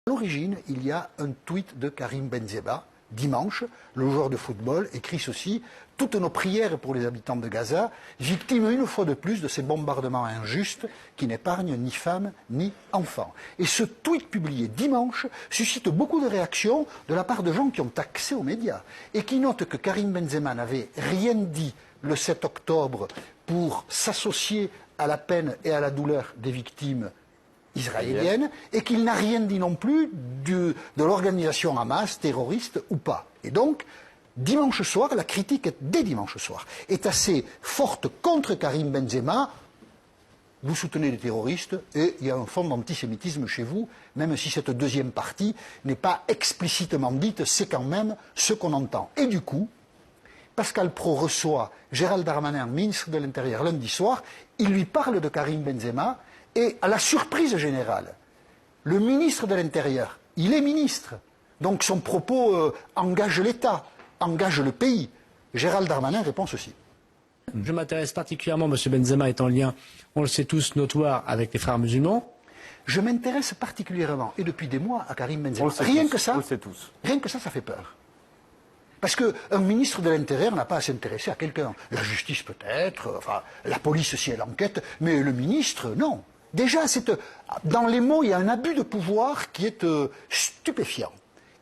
À l'origine, il y a un tweet de Karim Benzema, dimanche, le joueur de football, écrit ceci: « Toutes nos prières pour les habitants de Gaza, victimes une fois de plus de ces bombardements injustes qui n'épargnent ni femmes ni enfants. » Et ce tweet publié dimanche suscite beaucoup de réactions de la part de gens qui ont accès aux médias et qui notent que Karim Benzema n'avait rien dit le 7 octobre pour s'associer à la peine et à la douleur des victimes israélienne, et qu'il n'a rien dit non plus de l'organisation Hamas, terroriste ou pas. Et donc, dimanche soir, la critique, dès dimanche soir, est assez forte contre Karim Benzema. Vous soutenez les terroristes et il y a un fond d'antisémitisme chez vous, même si cette deuxième partie n'est pas explicitement dite, c'est quand même ce qu'on entend. Et du coup, Pascal Praud reçoit Gérald Darmanin, ministre de l'Intérieur, lundi soir, il lui parle de Karim Benzema. Et à la surprise générale, le ministre de l'Intérieur, il est ministre, donc son propos engage l'État, engage le pays. Gérald Darmanin répond ceci. Je m'intéresse particulièrement, M. Benzema est en lien, on le sait tous, notoire avec les frères musulmans. Je m'intéresse particulièrement, et depuis des mois, à Karim Benzema. Rien que ça, ça fait peur. Parce qu'un ministre de l'Intérieur n'a pas à s'intéresser à quelqu'un. La justice peut-être, enfin, la police si elle enquête, mais le ministre, non. Déjà, dans les mots, il y a un abus de pouvoir qui est stupéfiant.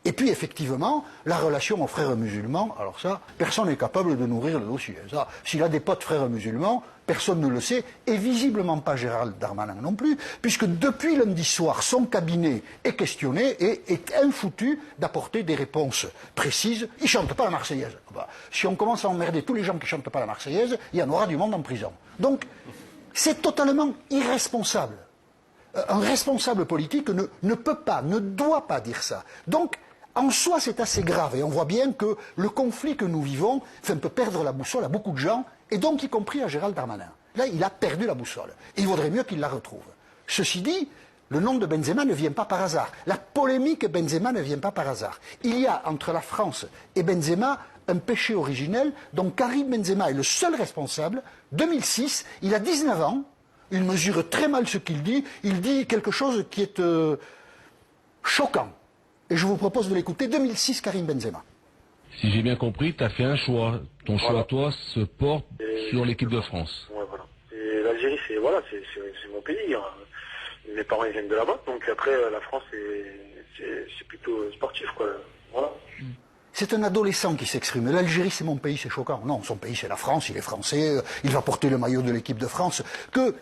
Et puis, effectivement, la relation aux frères musulmans, alors ça, personne n'est capable de nourrir le dossier. S'il a des potes frères musulmans, personne ne le sait, et visiblement pas Gérald Darmanin non plus, puisque depuis lundi soir, son cabinet est questionné et est infoutu d'apporter des réponses précises. Il ne chante pas la Marseillaise. Si on commence à emmerder tous les gens qui ne chantent pas la Marseillaise, il y en aura du monde en prison. Donc, c'est totalement irresponsable. Un responsable politique ne peut pas, ne doit pas dire ça. Donc, en soi, c'est assez grave. Et on voit bien que le conflit que nous vivons peut perdre la boussole à beaucoup de gens, et donc y compris à Gérald Darmanin. Là, il a perdu la boussole. Et il vaudrait mieux qu'il la retrouve. Ceci dit, le nom de Benzema ne vient pas par hasard. La polémique Benzema ne vient pas par hasard. Il y a entre la France et Benzema un péché originel dont Karim Benzema est le seul responsable. 2006, il a 19 ans, il mesure très mal ce qu'il dit quelque chose qui est choquant. Et je vous propose de l'écouter. 2006, Karim Benzema. Si j'ai bien compris, tu as fait un choix. Ton choix, toi, se porte sur l'équipe de France. Ouais, voilà. Et l'Algérie, c'est mon pays. Hein. Mes parents ils viennent de là-bas, donc après la France, c'est plutôt sportif, quoi. Voilà. C'est un adolescent qui s'exprime. L'Algérie, c'est mon pays, c'est choquant. Non, son pays, c'est la France, il est français, il va porter le maillot de l'équipe de France.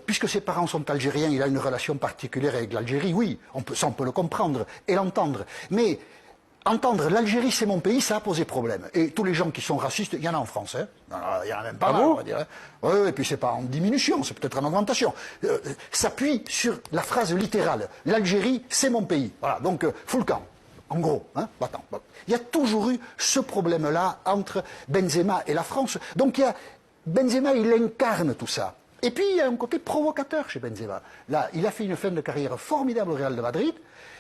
Puisque ses parents sont algériens, il a une relation particulière avec l'Algérie, oui, on peut le comprendre et l'entendre. Mais entendre l'Algérie, c'est mon pays, ça a posé problème. Et tous les gens qui sont racistes, il y en a en France, hein. Il y en a même pas mal, on va dire. Hein. Oui, et puis c'est pas en diminution, c'est peut-être en augmentation. S'appuie sur la phrase littérale. L'Algérie, c'est mon pays. Voilà, donc, full camp. En gros, hein, il y a toujours eu ce problème-là entre Benzema et la France. Donc Benzema, il incarne tout ça. Et puis il y a un côté provocateur chez Benzema. Là, il a fait une fin de carrière formidable au Real de Madrid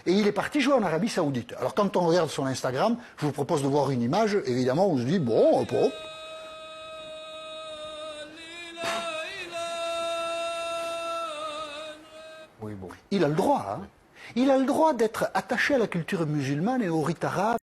et il est parti jouer en Arabie Saoudite. Alors quand on regarde son Instagram, je vous propose de voir une image, évidemment, on se dit, bon. Oui, bon. Il a le droit, hein. Il a le droit d'être attaché à la culture musulmane et au rite arabe.